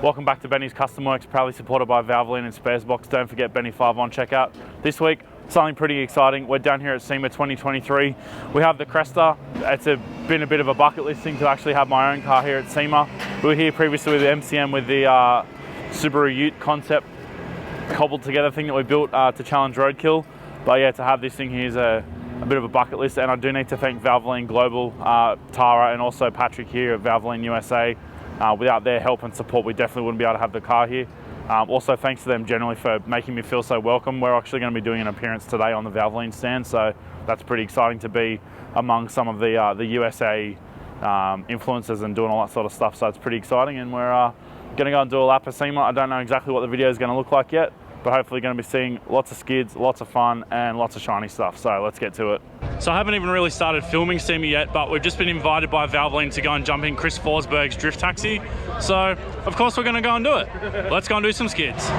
Welcome back to Benny's Custom Works, proudly supported by Valvoline and Sparesbox. Don't forget Benny 5 on checkout. This week, something pretty exciting. We're down here at Sema 2023. We have the Cresta. It's been a bit of a bucket list thing to actually have my own car here at Sema. We were here previously with the MCM with the Subaru Ute concept cobbled together thing that we built to challenge roadkill. But yeah, to have this thing here is a bit of a bucket list, and I do need to thank Valvoline Global, Tara, and also Patrick here at Valvoline USA. Without their help and support, we definitely wouldn't be able to have the car here. Also, thanks to them generally for making me feel so welcome. We're actually going to be doing an appearance today on the Valvoline stand, so that's pretty exciting to be among some of the USA influencers and doing all that sort of stuff. So it's pretty exciting, and we're going to go and do a lap of Sema. I don't know exactly what the video is going to look like yet, but hopefully going to be seeing lots of skids, lots of fun, and lots of shiny stuff. So let's get to it. So I haven't even really started filming Sema yet, but we've just been invited by Valvoline to go and jump in Chris Forsberg's drift taxi. So of course we're going to go and do it. Let's go and do some skids.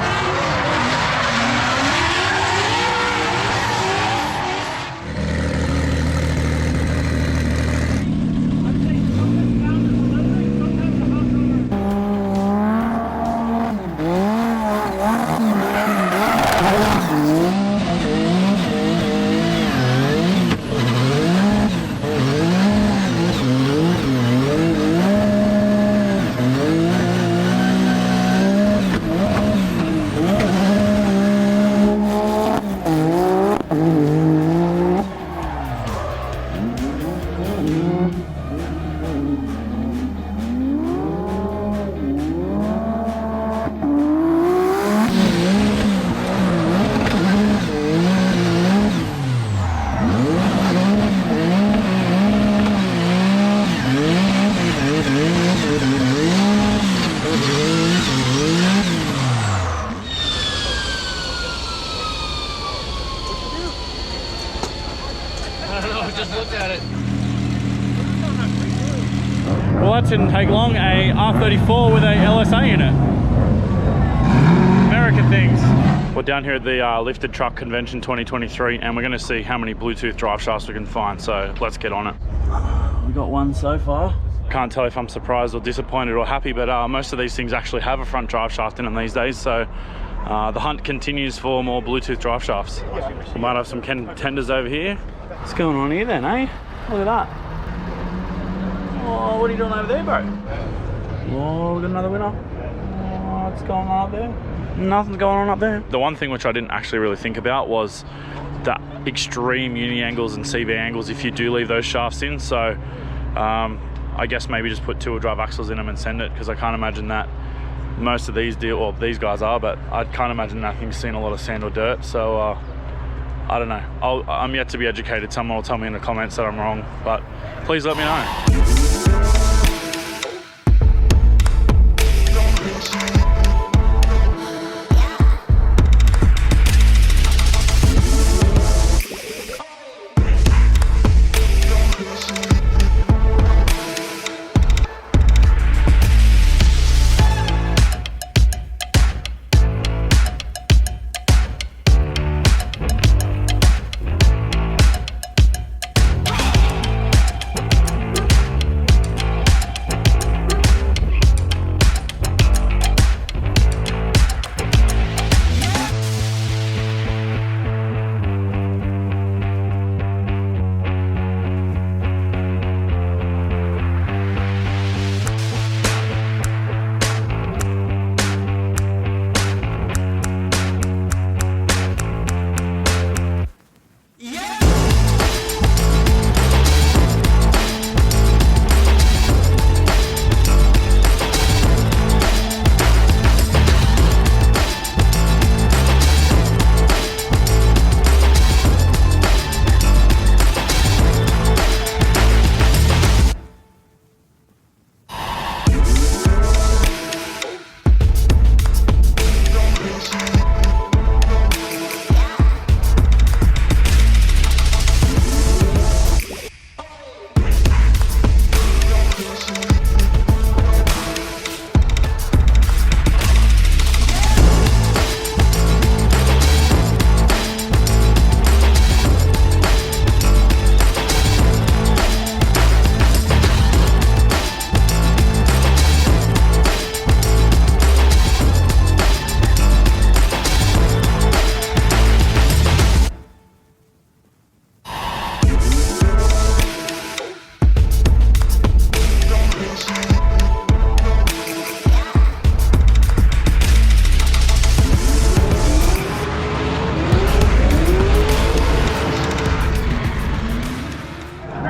Just looked at it. Well, that didn't take long. A R34 with a LSA in it. American things. We're down here at the Lifted Truck Convention 2023, and we're going to see how many Bluetooth drive shafts we can find. So let's get on it. We got one so far. Can't tell if I'm surprised or disappointed or happy, but most of these things actually have a front drive shaft in them these days. So the hunt continues for more Bluetooth drive shafts. We might have some contenders over here. What's going on here then, eh? Look at that. Oh, what are you doing over there, bro? Oh, we got another winner. Oh, what's going on up there? Nothing's going on up there. The one thing which I didn't actually really think about was the extreme uni angles and CV angles if you do leave those shafts in. So I guess maybe just put two-wheel drive axles in them and send it, because I can't imagine that most of these these guys are, but I can't imagine that thing's seen a lot of sand or dirt. So I don't know. I'm yet to be educated. Someone will tell me in the comments that I'm wrong, but please let me know.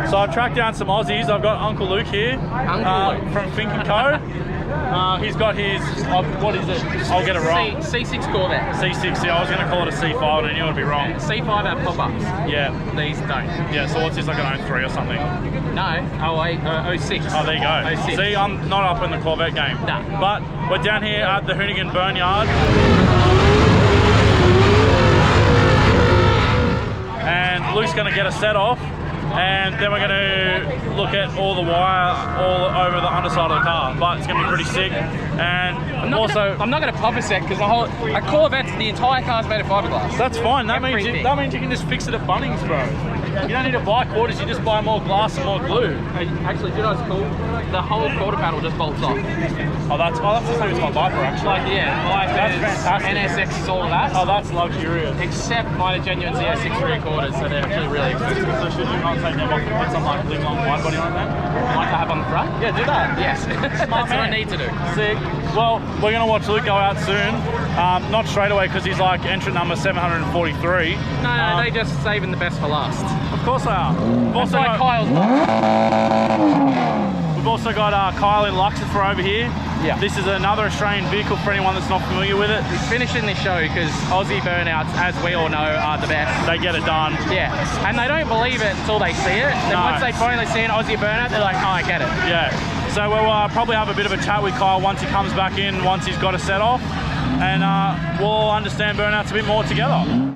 So I've tracked down some Aussies. I've got Uncle Luke here. Uncle Luke. From Fink & Co. He's got his, what is it? I'll get it wrong. C6 Corvette. C6, yeah, I was going to call it a C5, and I knew I'd be wrong. C5 have pop-ups. Yeah. These don't. Yeah, so what's this, like an 03 or something? No, 08, 06. Oh, there you go. 06. See, I'm not up in the Corvette game. Nah. But we're down here at the Hoonigan Burnyard. And Luke's going to get a set off. And then we're going to look at all the wire all over the underside of the car, but it's going to be pretty sick. And I'm not going to pop a set because a Corvette, the entire car's made of fiberglass. That's fine. That means you can just fix it at Bunnings, bro. You don't need to buy quarters. You just buy more glass and more glue. Actually, do you know what's cool? The whole quarter panel just bolts off. Oh, that's the same as my Viper, actually. Like, yeah, that's fantastic. NSX is all of that. Oh, that's luxurious. Except mine are genuine Z06 rear quarters, so they're actually really expensive. So should you not take them off and put some like bling long wide body on them? Like I have on the front? Yeah, do that. Yes. That's what I need to do. Sick. Well, we're going to watch Luke go out soon. Not straight away because he's like entrant number 743. No, they just saving the best for last. Of course they are. That's like Kyle's. We've also got Kyle in Luxembourg over here. Yeah. This is another Australian vehicle for anyone that's not familiar with it. We're finishing this show because Aussie Burnouts, as we all know, are the best. They get it done. Yeah. And they don't believe it until they see it. Then once they finally see an Aussie Burnout, they're like, oh, I get it. Yeah. So we'll probably have a bit of a chat with Kyle once he comes back in, once he's got a set off. And we'll understand Burnouts a bit more together.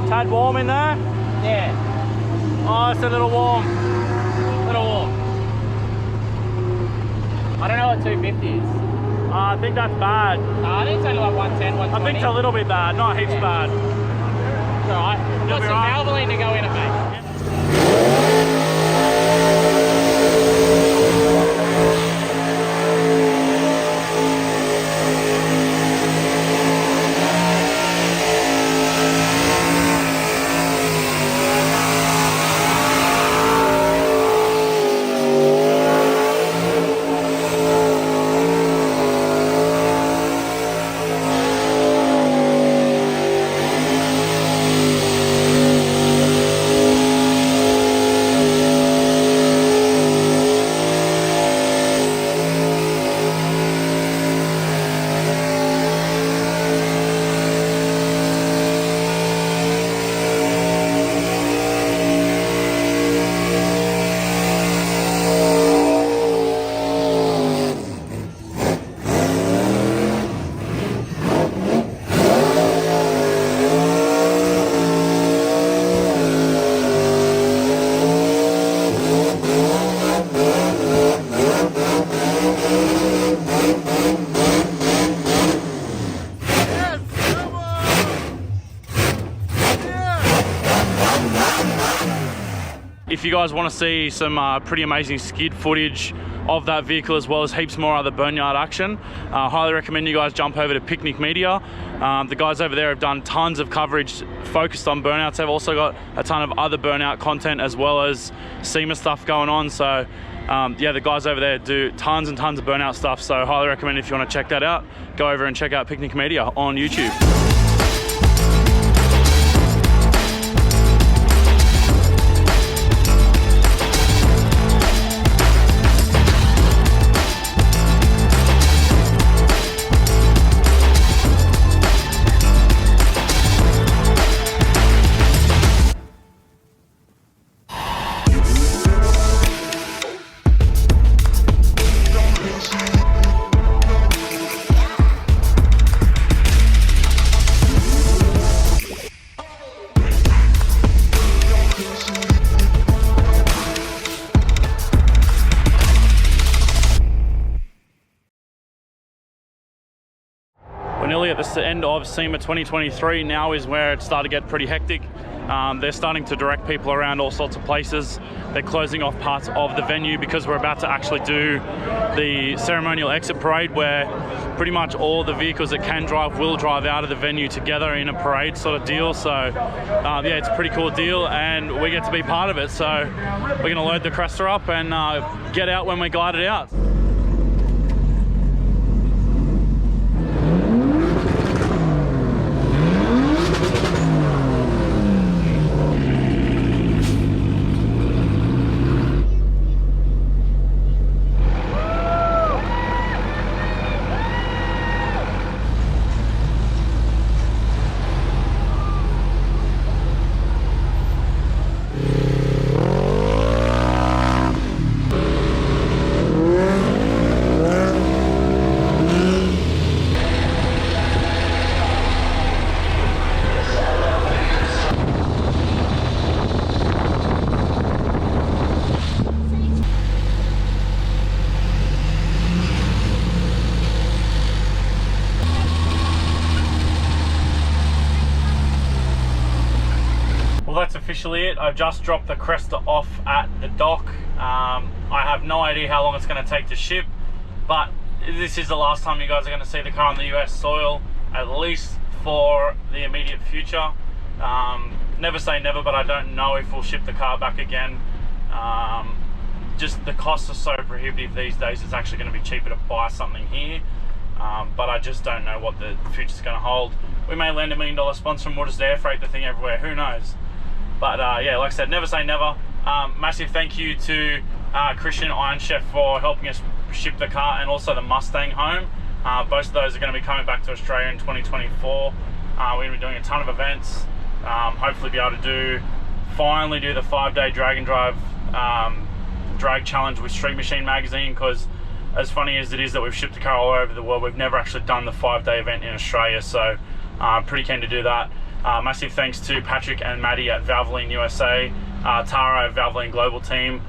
Tad warm in there? Yeah. Oh, it's a little warm. I don't know what 250 is. I think that's bad. I think it's only like 110, 120. I think it's a little bit bad, not heaps bad. It's alright. I've got some Valvoline to go in it, mate. If you guys want to see some pretty amazing skid footage of that vehicle as well as heaps more other Burnyard action, highly recommend you guys jump over to Picnic Media. The guys over there have done tons of coverage focused on burnouts. They've also got a ton of other burnout content as well as SEMA stuff going on, so yeah, the guys over there do tons and tons of burnout stuff, so highly recommend if you want to check that out, go over and check out Picnic Media on YouTube. We're nearly at the end of SEMA 2023. Now is where it started to get pretty hectic. They're starting to direct people around all sorts of places. They're closing off parts of the venue because we're about to actually do the ceremonial exit parade, where pretty much all the vehicles that can drive will drive out of the venue together in a parade sort of deal. So yeah, it's a pretty cool deal and we get to be part of it. So we're gonna load the Cresta up and get out when we glide it out. Well, that's officially it. I've just dropped the Cresta off at the dock. I have no idea how long it's going to take to ship, but this is the last time you guys are going to see the car on the US soil, at least for the immediate future. Never say never, but I don't know if we'll ship the car back again. Just the costs are so prohibitive these days, it's actually going to be cheaper to buy something here. But I just don't know what the future's going to hold. We may land $1 million sponsor and we'll just air freight the thing everywhere, who knows. But yeah, like I said, never say never. Massive thank you to Christian Iron Chef for helping us ship the car and also the Mustang home. Both of those are going to be coming back to Australia in 2024. We're going to be doing a ton of events. Hopefully be able to finally do the 5-day drag and drive drag challenge with Street Machine magazine, because as funny as it is that we've shipped the car all over the world, we've never actually done the 5-day event in Australia, so pretty keen to do that. Massive thanks to Patrick and Maddie at Valvoline USA, Tara at Valvoline Global Team.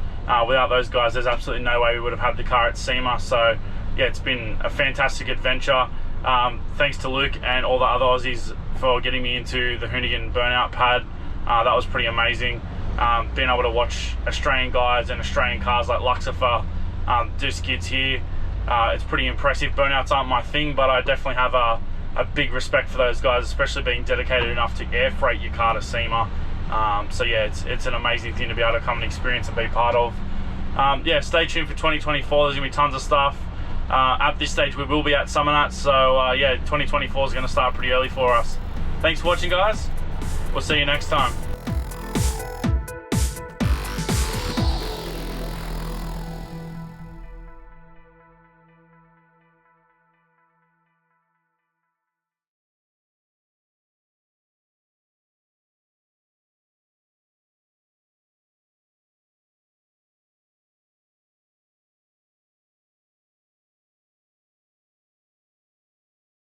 Without those guys, there's absolutely no way we would have had the car at SEMA. So yeah, it's been a fantastic adventure. Thanks to Luke and all the other Aussies for getting me into the Hoonigan burnout pad. That was pretty amazing. Being able to watch Australian guys and Australian cars like Luxifer do skids here, it's pretty impressive. Burnouts aren't my thing, but I definitely have a big respect for those guys, especially being dedicated enough to air freight your car to SEMA. So yeah, it's an amazing thing to be able to come and experience and be part of. Yeah, stay tuned for 2024. There's gonna be tons of stuff. At this stage we will be at Burnouts, so yeah, 2024 is gonna start pretty early for us. Thanks for watching, guys. We'll see you next time.